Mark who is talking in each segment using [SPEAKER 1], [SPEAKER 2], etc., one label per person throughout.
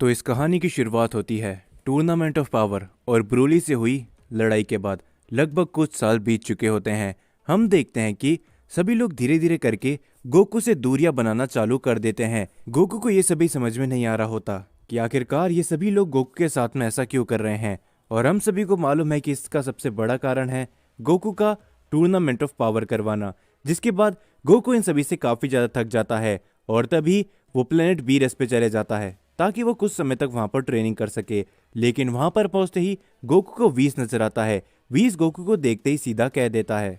[SPEAKER 1] तो इस कहानी की शुरुआत होती है टूर्नामेंट ऑफ पावर और ब्रोली से हुई लड़ाई के बाद। लगभग कुछ साल बीत चुके होते हैं। हम देखते हैं कि सभी लोग धीरे धीरे करके गोकू से दूरियां बनाना चालू कर देते हैं। गोकू को ये सभी समझ में नहीं आ रहा होता कि आखिरकार ये सभी लोग गोकू के साथ में ऐसा क्यों कर रहे हैं। और हम सभी को मालूम है कि इसका सबसे बड़ा कारण है गोकू का टूर्नामेंट ऑफ पावर करवाना, जिसके बाद गोकू इन सभी से काफी ज्यादा थक जाता है और तभी वो प्लेनेट बीरस पे चले जाता है ताकि वो कुछ समय तक वहां पर ट्रेनिंग कर सके। लेकिन वहां पर पहुंचते ही गोकू को वीस नजर आता है। वीस गोकू को देखते ही सीधा कह देता है,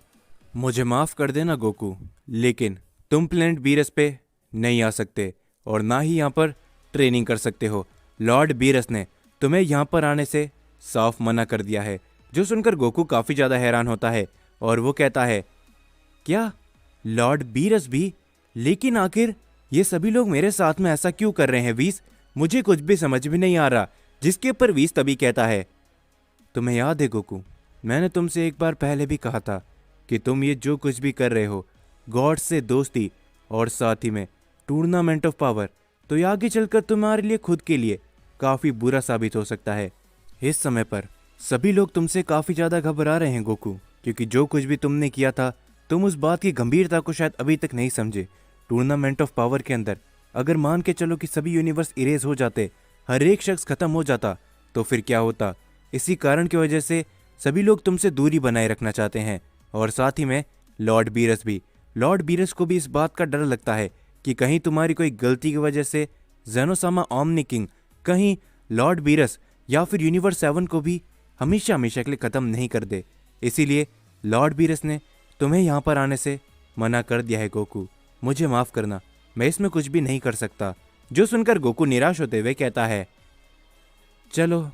[SPEAKER 1] मुझे माफ कर देना गोकू, लेकिन तुम प्लेनेट बीरस पे नहीं आ सकते और ना ही यहाँ पर ट्रेनिंग कर सकते हो। लॉर्ड बीरस ने तुम्हें यहाँ पर आने से साफ मना कर दिया है। जो सुनकर गोकू काफी ज्यादा हैरान होता है और वो कहता है, क्या लॉर्ड बीरस भी? लेकिन आखिर ये सभी लोग मेरे साथ में ऐसा क्यों कर रहे हैं वीस? मुझे कुछ भी समझ में नहीं आ रहा। जिसके ऊपर वीस तभी कहता है, तुम्हें याद है गोकू, मैंने तुमसे एक बार पहले भी कहा था कि तुम ये जो कुछ भी कर रहे हो, गॉड से दोस्ती और साथ ही में टूर्नामेंट ऑफ पावर, तो ये आगे चलकर तुम्हारे लिए खुद के लिए काफी बुरा साबित हो सकता है। इस समय पर सभी लोग तुमसे काफी ज्यादा घबरा रहे हैं गोकू, क्योंकि जो कुछ भी तुमने किया था तुम उस बात की गंभीरता को शायद अभी तक नहीं समझे। टूर्नामेंट ऑफ पावर के अंदर अगर मान के चलो कि सभी यूनिवर्स इरेज हो जाते, हर एक शख्स खत्म हो जाता, तो फिर क्या होता? इसी कारण की वजह से सभी लोग तुमसे दूरी बनाए रखना चाहते हैं। और साथ ही में लॉर्ड बीरस भी। लॉर्ड बीरस को भी इस बात का डर लगता है कि कहीं तुम्हारी कोई गलती की वजह से जेनोसामा ओमनी किंग कहीं लॉर्ड बीरस या फिर यूनिवर्स 7 को भी हमेशा हमेशा के लिए खत्म नहीं कर दे। इसीलिए लॉर्ड बीरस ने तुम्हें यहाँ पर आने से मना कर दिया है गोकू। मुझे माफ करना, मैं इसमें कुछ भी नहीं कर सकता। जो सुनकर गोकू निराश होते हुए कहता है, चलो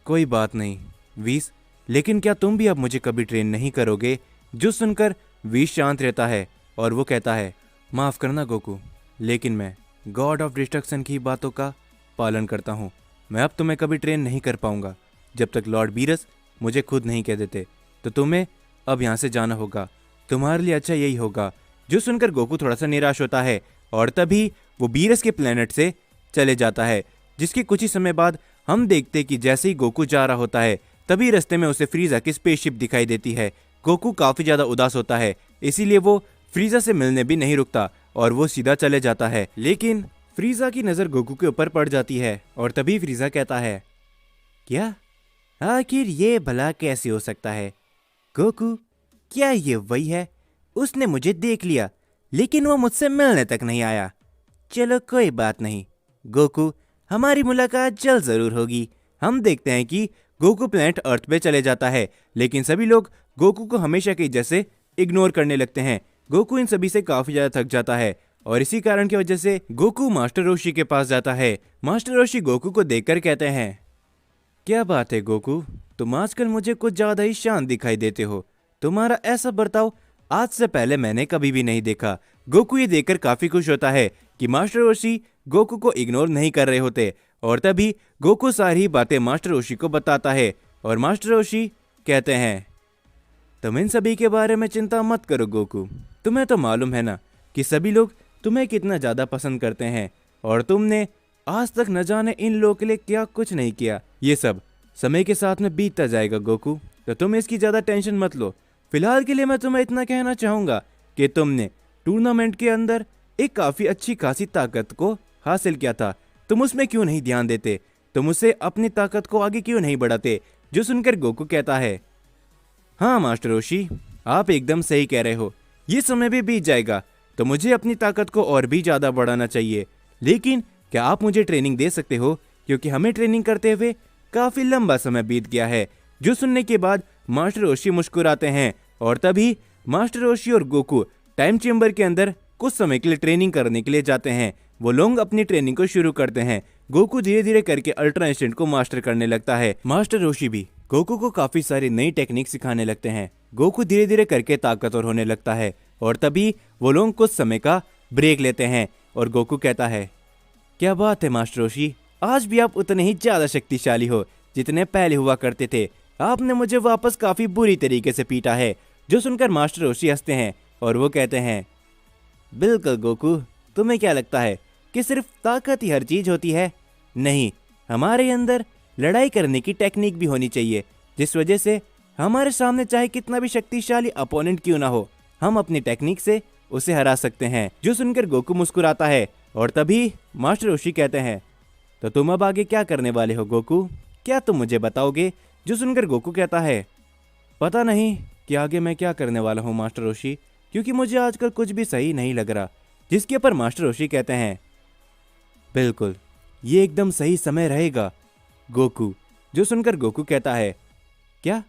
[SPEAKER 1] कोई बात नहीं वीस, लेकिन क्या तुम भी अब मुझे कभी ट्रेन नहीं करोगे? जो सुनकर वीस शांत रहता है और वो कहता है, माफ करना गोकू, लेकिन मैं गॉड ऑफ डिस्ट्रक्शन की बातों का पालन करता हूँ। मैं अब तुम्हें कभी ट्रेन नहीं कर पाऊंगा जब तक लॉर्ड बीरस मुझे खुद नहीं कह देते। तो तुम्हें अब यहाँ से जाना होगा, तुम्हारे लिए अच्छा यही होगा। जो सुनकर गोकू थोड़ा सा निराश होता है और तभी वो बीरस के प्लेनेट से चले जाता है। जिसके कुछ ही समय बाद हम देखते कि जैसे ही गोकू जा रहा होता है तभी रास्ते में उसे फ्रीजा की स्पेसशिप दिखाई देती है। गोकू काफी ज्यादा उदास होता है, इसीलिए वो फ्रीजा से मिलने भी नहीं रुकता और वो सीधा चले जाता है। लेकिन फ्रीजा की नजर गोकू के ऊपर पड़ जाती है और तभी फ्रीजा कहता है, क्या? आखिर ये भला कैसे हो सकता है? गोकू, क्या ये वही है? उसने मुझे देख लिया लेकिन वो मुझसे मिलने तक नहीं आया। चलो कोई बात नहीं गोकू, हमारी मुलाकात जल्द जरूर होगी। हम देखते हैं कि गोकू प्लैनेट अर्थ पे चले जाता है, लेकिन सभी लोग गोकू को हमेशा की जैसे इग्नोर करने लगते हैं। गोकू इन सभी से काफी ज्यादा थक जाता है और इसी कारण की वजह से गोकू मास्टर रोशी के पास जाता है। मास्टर रोशी गोकू को देखकर कहते हैं, क्या बात है गोकू, तुम आजकल मुझे कुछ ज्यादा ही शांत दिखाई देते हो। तुम्हारा ऐसा बर्ताव आज से पहले मैंने कभी भी नहीं देखा। गोकू ये देखकर काफी खुश होता है कि मास्टर रोशी गोकू को इग्नोर नहीं कर रहे होते और तभी गोकू सारी बातें मास्टर रोशी को बताता है और मास्टर रोशी कहते हैं, तुम इन सभी के बारे में चिंता मत करो गोकू, तुम्हें तो मालूम है ना कि सभी लोग तुम्हें कितना ज्यादा पसंद करते हैं और तुमने आज तक न जाने इन लोगों के लिए क्या कुछ नहीं किया। ये सब समय के साथ में बीतता जाएगा गोकू, तो तुम इसकी ज्यादा टेंशन मत लो। फिलहाल के लिए मैं तुम्हें इतना कहना चाहूंगा कि तुमने टूर्नामेंट के अंदर एक काफी अच्छी खासी ताकत को हासिल किया था, तुम उसमें क्यों नहीं ध्यान देते? तुम उसे अपनी ताकत को आगे क्यों नहीं बढ़ाते? जो सुनकर गोकू कहता है, हाँ मास्टर रोशी, आप एकदम सही कह रहे हो। ये समय भी बीत जाएगा तो मुझे अपनी ताकत को और भी ज्यादा बढ़ाना चाहिए। लेकिन क्या आप मुझे ट्रेनिंग दे सकते हो? क्योंकि हमें ट्रेनिंग करते हुए काफी लंबा समय बीत गया है। जो सुनने के बाद मास्टर रोशी मुस्कुराते हैं और तभी मास्टर रोशी और गोकू टाइम चेम्बर के अंदर कुछ समय के लिए ट्रेनिंग करने के लिए जाते हैं। वो लोग अपनी ट्रेनिंग को शुरू करते हैं। गोकू धीरे धीरे करके अल्ट्रा इंस्टेंट को मास्टर करने लगता है। मास्टर रोशी भी गोकू को काफी सारी नई टेक्निक सिखाने लगते हैं। गोकू धीरे धीरे करके ताकतवर होने लगता है और तभी वो लोग कुछ समय का ब्रेक लेते हैं और गोकू कहता है, क्या बात है मास्टर रोशी, आज भी आप उतने ही ज्यादा शक्तिशाली हो जितने पहले हुआ करते थे। आपने मुझे वापस काफी बुरी तरीके से पीटा है। जो सुनकर मास्टर रोशी हंसते हैं और वो कहते हैं, बिल्कुल गोकू, तुम्हें क्या लगता है कि सिर्फ ताकत ही हर चीज होती है? नहीं, हमारे अंदर लड़ाई करने की टेक्निक भी होनी चाहिए, जिस वजह से हमारे सामने चाहे कितना भी शक्तिशाली अपोनेंट क्यों ना हो, हम अपनी टेक्निक से उसे हरा सकते हैं। जो सुनकर गोकू मुस्कुराता है और तभी मास्टर रोशी कहते हैं, तो तुम अब आगे क्या करने वाले हो गोकू, क्या तुम मुझे बताओगे? जो सुनकर गोकू कहता है, पता नहीं कि आगे मैं क्या करने वाला हूँ मास्टर रोशी, क्योंकि मुझे आजकल कुछ भी सही नहीं लग रहा। जिसके ऊपर मास्टर रोशी कहते हैं, बिल्कुल ये एकदम सही समय रहेगा गोकू। जो सुनकर गोकू कहता है, क्या,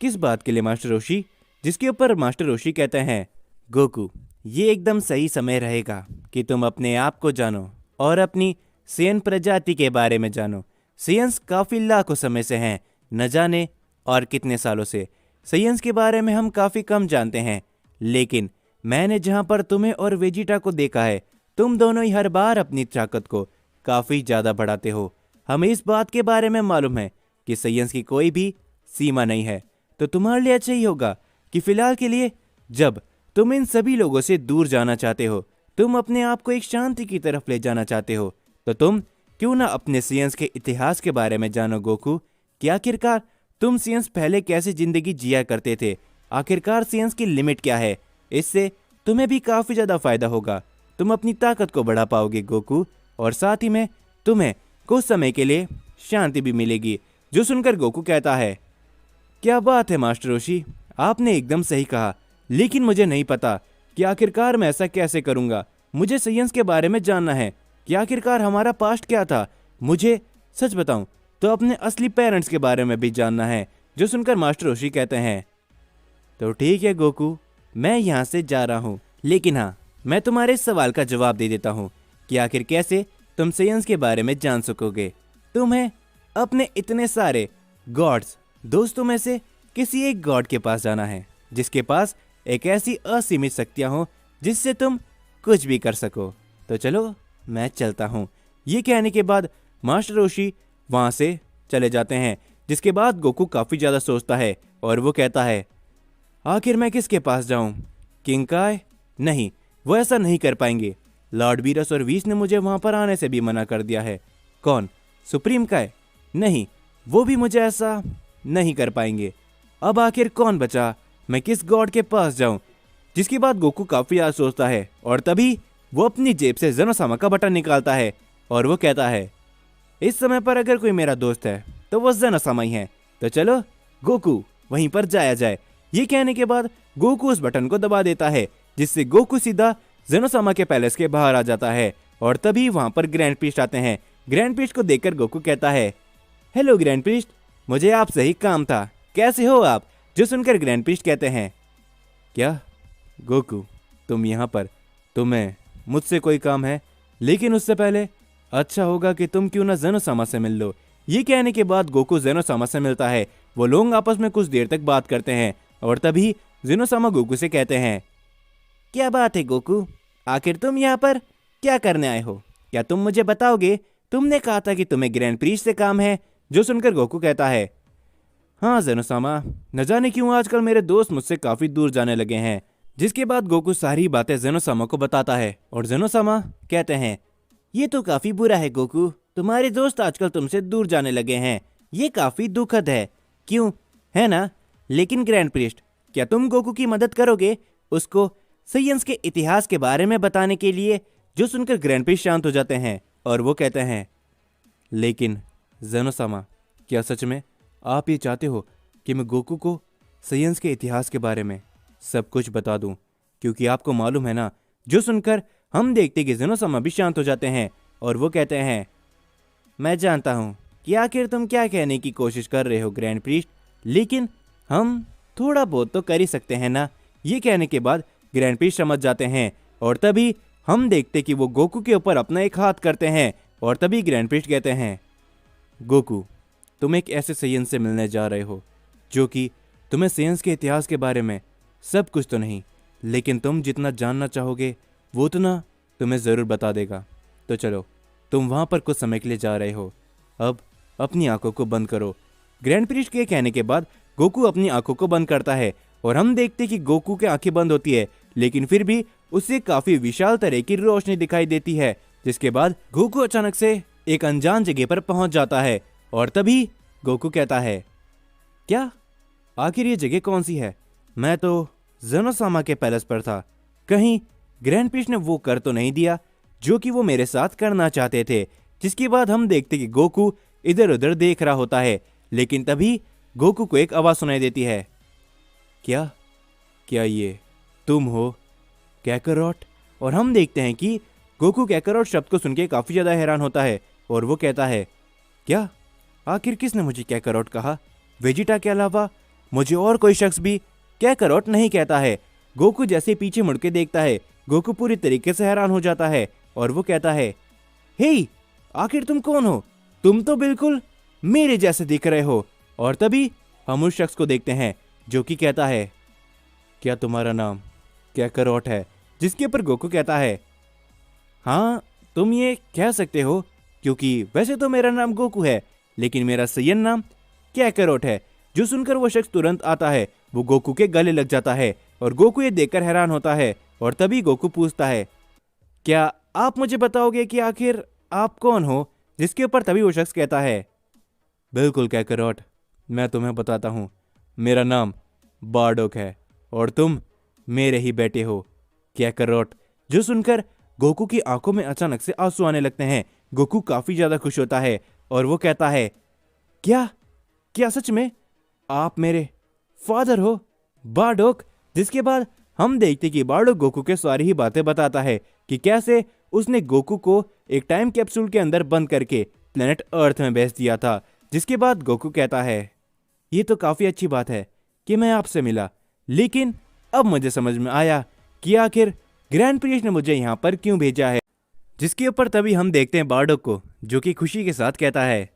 [SPEAKER 1] किस बात के लिए मास्टर रोशी? जिसके ऊपर मास्टर रोशी कहते हैं, गोकू ये एकदम सही समय रहेगा कि तुम अपने आप को जानो और अपनी सेयन प्रजाति के बारे में जानो। सेयन्स काफ़ी लाखों समय से हैं, न जाने और कितने सालों से। सेयन्स के बारे में हम काफ़ी कम जानते हैं, लेकिन मैंने जहाँ पर तुम्हें और वेजिटा को देखा है, तुम दोनों ही हर बार अपनी ताकत को काफ़ी ज़्यादा बढ़ाते हो। हमें इस बात के बारे में मालूम है कि सेयन्स की कोई भी सीमा नहीं है, तो तुम्हारे लिए अच्छा ही होगा कि फ़िलहाल के लिए, जब तुम इन सभी लोगों से दूर जाना चाहते हो, तुम अपने आप को एक शांति की तरफ ले जाना चाहते हो, तो तुम क्यों ना अपने सेयन्स के इतिहास के बारे में जानो गोकू, कि आखिरकार तुम सेयन्स पहले कैसे जिंदगी जिया करते थे, आखिरकार सेयन्स की लिमिट क्या है। इससे तुम्हें भी काफ़ी ज़्यादा फायदा होगा, तुम अपनी ताकत को बढ़ा पाओगे गोकू, और साथ ही में तुम्हें कुछ समय के लिए शांति भी मिलेगी। जो सुनकर गोकू कहता है, क्या बात है मास्टर रोशी, आपने एकदम सही कहा, लेकिन मुझे नहीं पता कि आखिरकार मैं ऐसा कैसे करूंगा। मुझे सेयन्स के बारे में जानना है कि आखिरकार हमारा पास्ट क्या था। मुझे सच बताऊं तो अपने असली पेरेंट्स के बारे में भी जानना है। जो सुनकर मास्टर रोशी कहते हैं, तो ठीक है गोकू, मैं यहाँ से जा रहा हूँ, लेकिन हाँ, मैं तुम्हारे सवाल का जवाब दे देता हूँ कि आखिर कैसे तुम सेयन्स के बारे में जान सकोगे। तुम्हें अपने इतने सारे गॉड्स दोस्तों में से किसी एक गॉड के पास जाना है, जिसके पास एक ऐसी असीमित शक्तियाँ हो जिससे तुम कुछ भी कर सको। तो चलो मैं चलता हूँ। ये कहने के बाद मास्टर रोशी वहाँ से चले जाते हैं, जिसके बाद गोकू काफ़ी ज़्यादा सोचता है और वो कहता है, आखिर मैं किसके पास जाऊँ? किंग काय? नहीं, वो ऐसा नहीं कर पाएंगे। लॉर्ड बीरस और वीस ने मुझे वहाँ पर आने से भी मना कर दिया है। कौन? सुप्रीम काय? नहीं, वो भी मुझे ऐसा नहीं कर पाएंगे। अब आखिर कौन बचा? मैं किस गॉड के पास जाऊं? जिसके बाद गोकू काफी याद सोचता है और तभी वो अपनी जेब से ज़ेनोसामा का बटन निकालता है और वो कहता है, इस समय पर अगर कोई मेरा दोस्त है तो वो ज़ेनोसामा ही है, तो चलो गोकू वहीं पर जाया जाए। ये कहने के बाद गोकू उस बटन को दबा देता है, जिससे गोकू सीधा ज़ेनोसामा के पैलेस के बाहर आ जाता है और तभी वहां पर ग्रैंड प्रीस्ट आते हैं। ग्रैंड प्रीस्ट को देखकर गोकू कहता है, हेलो ग्रैंड प्रीस्ट, मुझे आपसे ही काम था, कैसे हो आप? जो सुनकर ग्रैंड प्रीस्ट कहते हैं, क्या गोकू तुम यहाँ पर, तुम्हें मुझसे कोई काम है? लेकिन उससे पहले अच्छा होगा कि तुम क्यों ना ज़ेनोसामा से मिल लो। ये कहने के बाद गोकू ज़ेनोसामा से मिलता है। वो लोग आपस में कुछ देर तक बात करते हैं और तभी ज़ेनोसामा गोकू से कहते हैं, क्या बात है गोकू, आखिर तुम यहाँ पर क्या करने आए हो? क्या तुम मुझे बताओगे? तुमने कहा था कि तुम्हें ग्रैंड प्रीस्ट से काम है। जो सुनकर गोकू कहता है, हाँ ज़ेनोसामा, न जाने क्यों आजकल मेरे दोस्त मुझसे काफ़ी दूर जाने लगे हैं। जिसके बाद गोकू सारी बातें ज़ेनोसामा को बताता है और ज़ेनोसामा कहते हैं, ये तो काफ़ी बुरा है गोकू, तुम्हारे दोस्त आजकल तुमसे दूर जाने लगे हैं, ये काफ़ी दुखद है, क्यों, है ना? लेकिन ग्रैंड प्रीस्ट, क्या तुम गोकू की मदद करोगे उसको सेयन्स के इतिहास के बारे में बताने के लिए? जो सुनकर ग्रैंड प्रीस्ट शांत हो जाते हैं और वो कहते हैं, लेकिन ज़ेनोसामा, क्या सच में आप ये चाहते हो कि मैं गोकू को सेयन्स के इतिहास के बारे में सब कुछ बता दूं? क्योंकि आपको मालूम है ना। जो सुनकर हम देखते कि ज़ेनोसामा भी शांत हो जाते हैं और वो कहते हैं, मैं जानता हूं कि आखिर तुम क्या कहने की कोशिश कर रहे हो ग्रैंड प्रीस्ट, लेकिन हम थोड़ा बहुत तो कर ही सकते हैं ना। ये कहने के बाद ग्रैंड प्रीस्ट समझ जाते हैं और तभी हम देखते कि वो गोकू के ऊपर अपना एक हाथ करते हैं और तभी ग्रैंड प्रीस्ट कहते हैं, गोकू तुम एक ऐसे सेयन्स से मिलने जा रहे हो जो कि तुम्हें सेयन्स के इतिहास के बारे में सब कुछ तो नहीं, लेकिन तुम जितना जानना चाहोगे वो उतना तुम्हें ज़रूर बता देगा। तो चलो, तुम वहाँ पर कुछ समय के लिए जा रहे हो, अब अपनी आंखों को बंद करो। ग्रैंड प्रीस्ट के कहने के बाद गोकू अपनी आंखों को बंद करता है और हम देखते कि गोकू की आंखें बंद होती है, लेकिन फिर भी उसे काफ़ी विशाल तरह की रोशनी दिखाई देती है। जिसके बाद गोकू अचानक से एक अनजान जगह पर पहुंच जाता है और तभी गोकू कहता है, क्या आखिर ये जगह कौन सी है? मैं तो ज़ेनोसामा के पैलेस पर था। कहीं ग्रैंड प्रिस्ट ने वो कर तो नहीं दिया जो कि वो मेरे साथ करना चाहते थे। जिसके बाद हम देखते कि गोकू इधर उधर देख रहा होता है, लेकिन तभी गोकू को एक आवाज सुनाई देती है। क्या क्या ये तुम हो कैकरॉट? और हम देखते हैं कि गोकू कैकरॉट शब्द को सुनकर काफी ज्यादा हैरान होता है और वो कहता है, क्या आखिर किसने मुझे कैकरॉट कहा? वेजिटा के अलावा मुझे और कोई शख्स भी कैकरॉट नहीं कहता है। गोकू जैसे पीछे मुड़ के देखता है, गोकू पूरी तरीके से हैरान हो जाता है और वो कहता है, हे आखिर तुम कौन हो? तुम तो बिल्कुल मेरे जैसे दिख रहे हो। और तभी हम उस शख्स को देखते हैं जो कि कहता है, क्या तुम्हारा नाम कैकरॉट है? जिसके ऊपर गोकू कहता है, हाँ तुम ये कह सकते हो, क्योंकि वैसे तो मेरा नाम गोकू है लेकिन मेरा सही नाम कैकरॉट है। जो सुनकर वो शख्स तुरंत आता है, वो गोकू के गले लग जाता है और गोकू ये देखकर हैरान होता है। और तभी गोकू पूछता है, क्या आप मुझे बताओगे कि आखिर आप कौन हो? जिसके ऊपर तभी वो शख्स कहता है, बिल्कुल कैकरॉट, मैं तुम्हें बताता हूँ। मेरा नाम बार्डोक है और तुम मेरे ही बेटे हो कैकरॉट। जो सुनकर गोकू की आंखों में अचानक से आंसू आने लगते हैं। गोकू काफी ज्यादा खुश होता है और वो कहता है, क्या क्या सच में आप मेरे फादर हो बार्डोक? जिसके बाद हम देखते कि बार्डोक गोकू के सारी ही बातें बताता है कि कैसे उसने गोकू को एक टाइम कैप्सूल के अंदर बंद करके प्लेनेट अर्थ में भेज दिया था। जिसके बाद गोकू कहता है, ये तो काफी अच्छी बात है कि मैं आपसे मिला, लेकिन अब मुझे समझ में आया कि आखिर ग्रैंड प्रिस्ट ने मुझे यहाँ पर क्यों भेजा है। जिसके ऊपर तभी हम देखते हैं बार्डोक को, जो कि खुशी के साथ कहता है,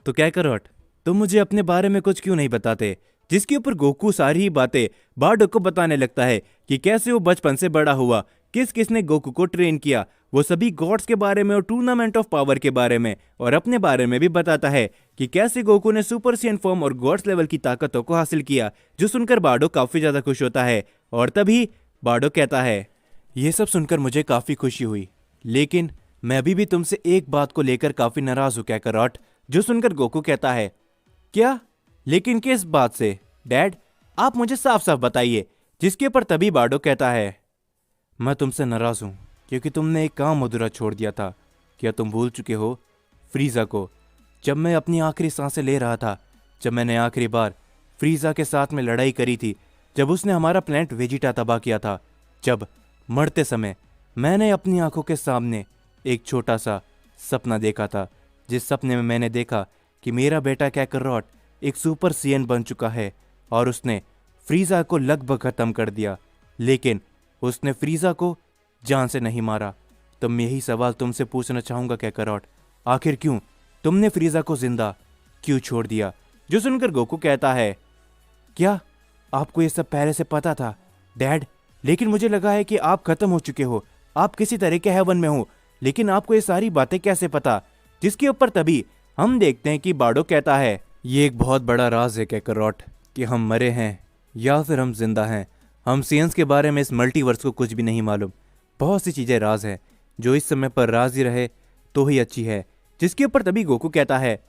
[SPEAKER 1] तो कैकरॉट तुम मुझे अपने बारे में कुछ क्यों नहीं बताते? जिसके ऊपर गोकू सारी ही बातें बार्डोक को बताने लगता है कि कैसे वो बचपन से बड़ा हुआ, किस किसने गोकू को ट्रेन किया, वो सभी गॉड्स के बारे में और टूर्नामेंट ऑफ पावर के बारे में और अपने बारे में भी बताता है कि कैसे गोकू ने सुपर सैयन फॉर्म और गॉड्स लेवल की ताकतों को हासिल किया। जो सुनकर बार्डोक काफी ज्यादा खुश होता है और तभी बार्डोक कहता है, ये सब सुनकर मुझे काफी खुशी हुई, लेकिन मैं अभी भी तुमसे एक बात को लेकर काफी नाराज हूं कैकरॉट। जो सुनकर गोकू कहता है, क्या? लेकिन किस बात से डैड? आप मुझे साफ साफ बताइए। जिसके ऊपर तभी बार्डोक कहता है, मैं तुमसे नाराज हूं क्योंकि तुमने एक काम अधूरा छोड़ दिया था। क्या तुम भूल चुके हो फ्रीजा को? जब मैं अपनी आखिरी सांसें ले रहा था, जब मैंने आखिरी बार फ्रीजा के साथ में लड़ाई करी थी, जब उसने हमारा प्लेनेट वेजिटा तबाह किया था, जब मरते समय मैंने अपनी आंखों के सामने एक छोटा सा सपना देखा था, जिस सपने में मैंने देखा कि मेरा बेटा कैकरॉट एक सुपर सैयन बन चुका है और उसने फ्रीजा को लगभग खत्म कर दिया, लेकिन उसने फ्रीजा को जान से नहीं मारा। तो मैं यही सवाल तुमसे पूछना चाहूंगा कैकरॉट, आखिर क्यों तुमने फ्रीजा को जिंदा क्यों छोड़ दिया? जो सुनकर गोकू कहता है, क्या आपको ये सब पहले से पता था डैड? लेकिन मुझे लगा है कि आप खत्म हो चुके हो, आप किसी तरह के हेवन में हो, लेकिन आपको ये सारी बातें कैसे पता? जिसके ऊपर तभी हम देखते हैं कि बार्डोक कहता है, ये एक बहुत बड़ा राज है कैकरॉट कि हम मरे हैं या फिर हम जिंदा हैं। हम सेयंस के बारे में इस मल्टीवर्स को कुछ भी नहीं मालूम। बहुत सी चीजें राज है, जो इस समय पर राज ही रहे तो ही अच्छी है। जिसके ऊपर तभी गोकू कहता है,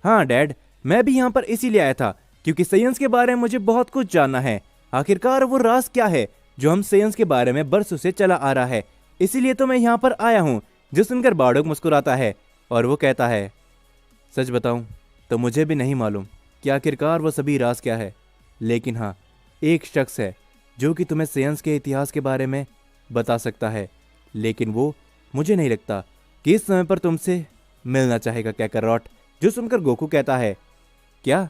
[SPEAKER 1] हाँ डैड, मैं भी यहाँ पर इसीलिए आया था क्योंकि सेयंस के बारे में मुझे बहुत कुछ जानना है। आखिरकार वो राज क्या है जो हम सेयंस के बारे में बरसों से चला आ रहा है, इसीलिए तो मैं यहाँ पर आया हूँ। जो सुनकर बार्डोक मुस्कुराता है और वो कहता है, सच बताऊं तो मुझे भी नहीं मालूम कि आखिरकार वो सभी राज क्या है, लेकिन हाँ एक शख्स है जो कि तुम्हें सेयंस के इतिहास के बारे में बता सकता है, लेकिन वो मुझे नहीं लगता कि इस समय पर तुमसे मिलना चाहेगा कैकरॉट। जो सुनकर गोकू कहता है, क्या?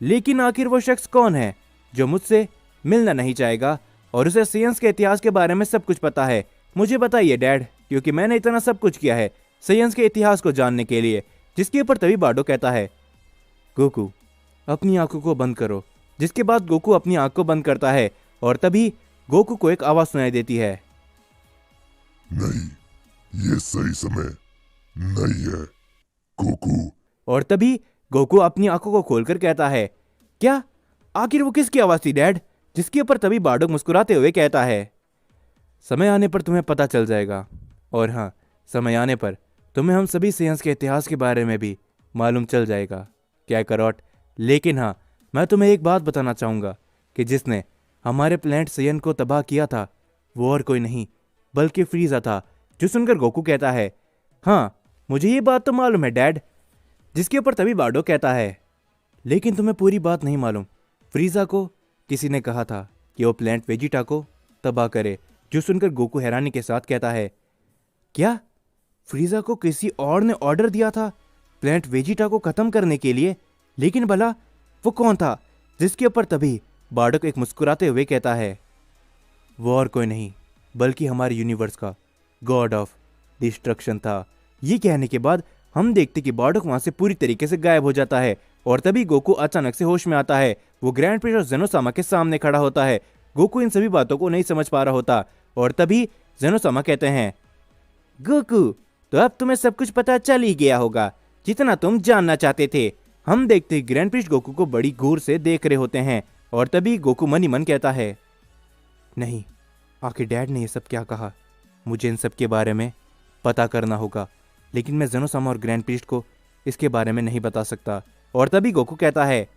[SPEAKER 1] लेकिन आखिर वो शख्स कौन है जो मुझसे मिलना नहीं चाहेगा और उसे सेयंस के इतिहास के बारे में सब कुछ पता है? मुझे बताइए डैड, क्योंकि मैंने इतना सब कुछ किया है सेयंस के इतिहास को जानने के लिए। जिसके ऊपर तभी बार्डोक कहता है, गोकू अपनी आंखों को बंद करो। जिसके बाद गोकू अपनी आंख को बंद करता है और तभी गोकू को एक आवाज सुनाई देती है,
[SPEAKER 2] नहीं, ये सही समय नहीं है गोकू।
[SPEAKER 1] और तभी गोकू अपनी आंखों को खोलकर कहता है, क्या? आखिर वो किसकी आवाज थी डैड? जिसके ऊपर तभी बार्डोक मुस्कुराते हुए कहता है, समय आने पर तुम्हें पता चल जाएगा, और हाँ समय आने पर तुम्हें हम सभी सेयन्स के इतिहास के बारे में भी मालूम चल जाएगा क्या करोट। लेकिन हाँ, मैं तुम्हें एक बात बताना चाहूँगा कि जिसने हमारे प्लेनेट सेयन को तबाह किया था वो और कोई नहीं बल्कि फ्रीजा था। जो सुनकर गोकू कहता है, हाँ मुझे ये बात तो मालूम है डैड। जिसके ऊपर तभी बार्डो कहता है, लेकिन तुम्हें पूरी बात नहीं मालूम। फ्रीजा को किसी ने कहा था कि वो प्लेनेट वेजिटा को तबाह करे। जो सुनकर गोकू हैरानी के साथ कहता है, क्या फ्रीजा को किसी और ने ऑर्डर दिया था प्लेनेट वेजिटा को खत्म करने के लिए? लेकिन भला वो कौन था? जिसके ऊपर तभी बार्डो एक मुस्कुराते हुए कहता है, वो और कोई नहीं बल्कि हमारे यूनिवर्स का गॉड ऑफ डिस्ट्रक्शन था। ये कहने के बाद हम देखते कि बार्डोक वहां से पूरी तरीके से गायब हो जाता है और तभी गोकू अचानक से होश में आता है। वो ग्रैंड प्रिंस और जेनोसामा के सामने खड़ा होता है। गोकू इन सभी बातों को नहीं समझ पा रहा होता और तभी जेनोसामा कहते हैं, गोकू तो अब तुम्हें सब कुछ पता चल ही गया होगा जितना तुम जानना चाहते थे। हम देखते ही ग्रैंड प्रिंस गोकू को बड़ी घूर से देख रहे होते हैं और तभी गोकू मन ही मन कहता है, नहीं आखिर डैड ने ये सब क्या कहा? मुझे इन सब के बारे में पता करना होगा, लेकिन मैं जेनोसामा और ग्रैंड प्रीस्ट को इसके बारे में नहीं बता सकता। और तभी गोकू कहता है,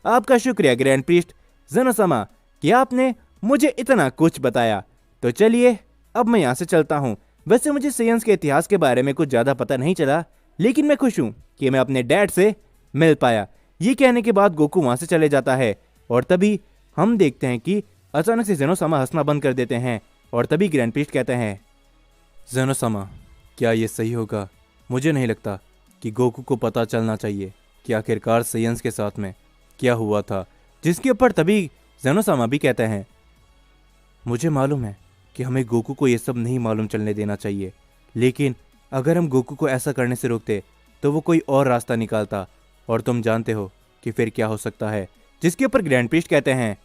[SPEAKER 1] आपका शुक्रिया ग्रैंड प्रीस्ट जेनोसामा कि आपने मुझे इतना कुछ बताया। तो चलिए अब मैं यहाँ से चलता हूँ। वैसे मुझे सेयन्स के इतिहास के बारे में कुछ ज़्यादा पता नहीं चला, लेकिन मैं खुश हूँ कि मैं अपने डैड से मिल पाया। ये कहने के बाद गोकू वहाँ से चले जाता है और तभी हम देखते हैं कि अचानक से जेनोसामा हंसना बंद कर देते हैं और तभी ग्रैंड प्रीस्ट कहते हैं, जेनोसामा क्या ये सही होगा? मुझे नहीं लगता कि गोकू को पता चलना चाहिए कि आखिरकार सेयन्स के साथ में क्या हुआ था। जिसके ऊपर तभी जेनोसामा भी कहते हैं, मुझे मालूम है कि हमें गोकू को ये सब नहीं मालूम चलने देना चाहिए, लेकिन अगर हम गोकू को ऐसा करने से रोकते तो वो कोई और रास्ता निकालता और तुम जानते हो कि फिर क्या हो सकता है। जिसके ऊपर ग्रैंड प्रीस्ट कहते हैं,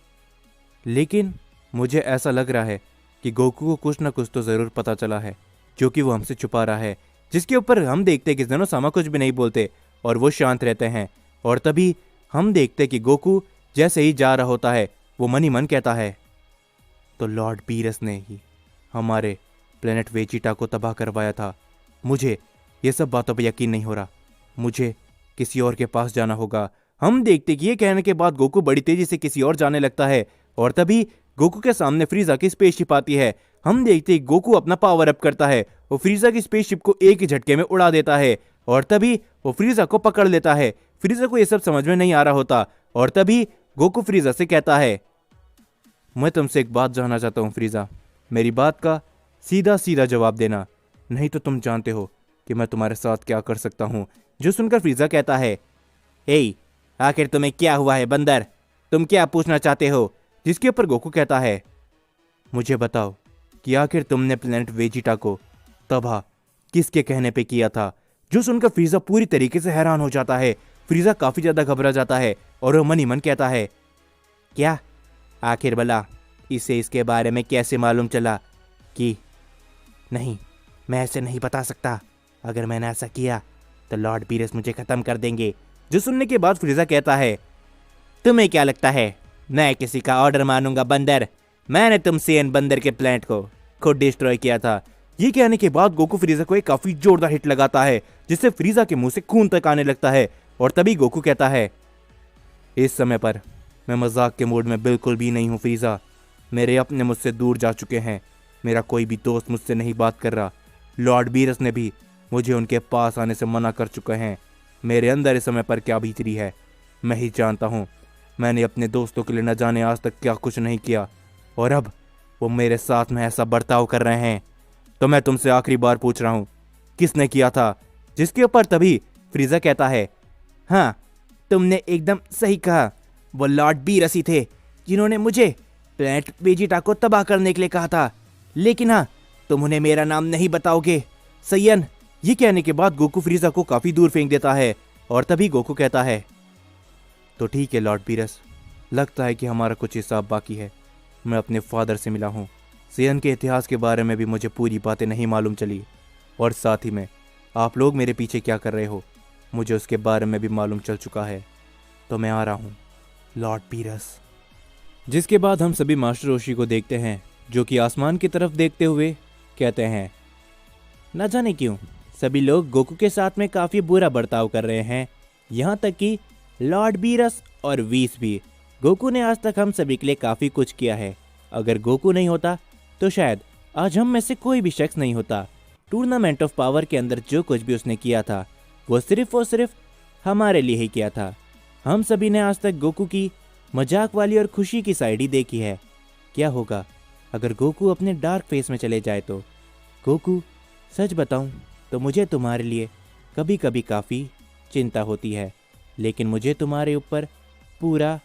[SPEAKER 1] लेकिन मुझे ऐसा लग रहा है कि गोकू को कुछ ना कुछ तो ज़रूर पता चला है जो कि वो हमसे छुपा रहा है। जिसके ऊपर हम देखते हैं कि जेनोसामा कुछ भी नहीं बोलते और वो शांत रहते हैं और तभी हम देखते हैं कि गोकू जैसे ही जा रहा होता है वो मन ही मन कहता है, तो लॉर्ड बीरस ने ही हमारे प्लेनेट वेजिटा को तबाह करवाया था। मुझे ये सब बातों पर यकीन नहीं हो रहा, मुझे किसी और के पास जाना होगा। हम देखते कि ये कहने के बाद गोकू बड़ी तेजी से किसी और जाने लगता है और तभी गोकू के सामने फ्रीजा की स्पेसशिप आती है। हम देखते गोकू अपना पावर अप करता है वो फ्रीजा की स्पेसशिप को एक ही झटके में उड़ा देता है और तभी वो फ्रीजा को पकड़ लेता है। फ्रीजा को ये सब समझ में नहीं आ रहा होता और तभी गोकू फ्रीजा से कहता है, मैं तुमसे एक बात जानना चाहता हूँ फ्रीजा, मेरी बात का सीधा सीधा जवाब देना, नहीं तो तुम जानते हो कि मैं तुम्हारे साथ क्या कर सकता हूँ। जो सुनकर फ्रीजा कहता है, हे आखिर तुम्हें क्या हुआ है बंदर, तुम क्या पूछना चाहते हो? जिसके ऊपर गोकू कहता है, मुझे बताओ कि आखिर तुमने प्लेनेट वेजिटा को तबाह किसके कहने पे किया था? जो सुनकर फ्रीजा पूरी तरीके से हैरान हो जाता है। फ्रीजा काफी ज्यादा घबरा जाता है और वो मन ही मन कहता है, क्या आखिर भला इसे इसके बारे में कैसे मालूम चला कि नहीं, मैं ऐसे नहीं बता सकता, अगर मैंने ऐसा किया तो लॉर्ड बीरस मुझे खत्म कर देंगे। जो सुनने के बाद फ्रीजा कहता है, तुम्हें क्या लगता है मैं किसी का ऑर्डर मानूंगा बंदर? मैंने तुम सेयन बंदर के प्लेनेट को खुद डिस्ट्रॉय किया था। ये कहने के बाद गोकू फ्रीजा को एक काफी जोरदार हिट लगाता है जिससे फ्रीजा के मुंह से खून तक आने लगता है और तभी गोकू कहता है, इस समय पर मैं मजाक के मूड में बिल्कुल भी नहीं हूँ फ्रीजा, मेरे अपने मुझसे दूर जा चुके हैं, मेरा कोई भी दोस्त मुझसे नहीं बात कर रहा, लॉर्ड बीरस ने भी मुझे उनके पास आने से मना कर चुके हैं। मेरे अंदर इस समय पर क्या बीत रही है मैं ही जानता हूँ। मैंने अपने दोस्तों के लिए न जाने आज तक क्या कुछ नहीं किया और अब वो मेरे साथ में ऐसा बर्ताव कर रहे हैं। तो मैं तुमसे आखिरी बार पूछ रहा हूँ, किसने किया था? जिसके ऊपर तभी फ्रीजा कहता है, हाँ तुमने एकदम सही कहा, वो लॉर्ड बीरस ही थे जिन्होंने मुझे प्लेनेट वेजिटा को तबाह करने के लिए कहा था, लेकिन हाँ तुम उन्हें मेरा नाम नहीं बताओगे सयन। ये कहने के बाद गोकू फ्रीजा को काफी दूर फेंक देता है और तभी गोकू कहता है, तो ठीक है लॉर्ड बीरस, लगता है कि हमारा कुछ हिसाब बाकी है। मैं अपने फादर से मिला हूँ, सेयन के इतिहास के बारे में भी मुझे पूरी बातें नहीं मालूम चली और साथ ही में आप लोग मेरे पीछे क्या कर रहे हो मुझे उसके बारे में भी मालूम चल चुका है, तो मैं आ रहा हूँ लॉर्ड बीरस। जिसके बाद हम सभी मास्टर रोशी को देखते हैं जो कि आसमान की तरफ देखते हुए कहते हैं, न जाने क्यों सभी लोग गोकू के साथ में काफी बुरा बर्ताव कर रहे हैं, यहाँ तक कि लॉर्ड बीरस और वीस भी। गोकू ने आज तक हम सभी के लिए काफी कुछ किया है। अगर गोकू नहीं होता तो शायद आज हम में से कोई भी शख्स नहीं होता। टूर्नामेंट ऑफ पावर के अंदर जो कुछ भी उसने किया था वो सिर्फ और सिर्फ हमारे लिए ही किया था। हम सभी ने आज तक गोकू की मजाक वाली और खुशी की साइड ही देखी है। क्या होगा अगर गोकू अपने डार्क फेस में चले जाए तो? गोकू, सच बताऊं तो मुझे तुम्हारे लिए कभी कभी काफ़ी चिंता होती है, लेकिन मुझे तुम्हारे ऊपर पूरा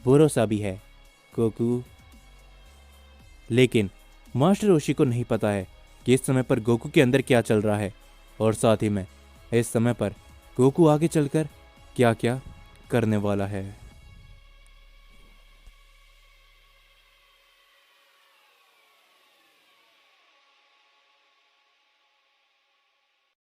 [SPEAKER 1] भरोसा भी है गोकू। लेकिन मास्टर रोशी को नहीं पता है कि इस समय पर गोकू के अंदर क्या चल रहा है, और साथ ही में इस समय पर गोकू आगे चलकर क्या क्या करने वाला है।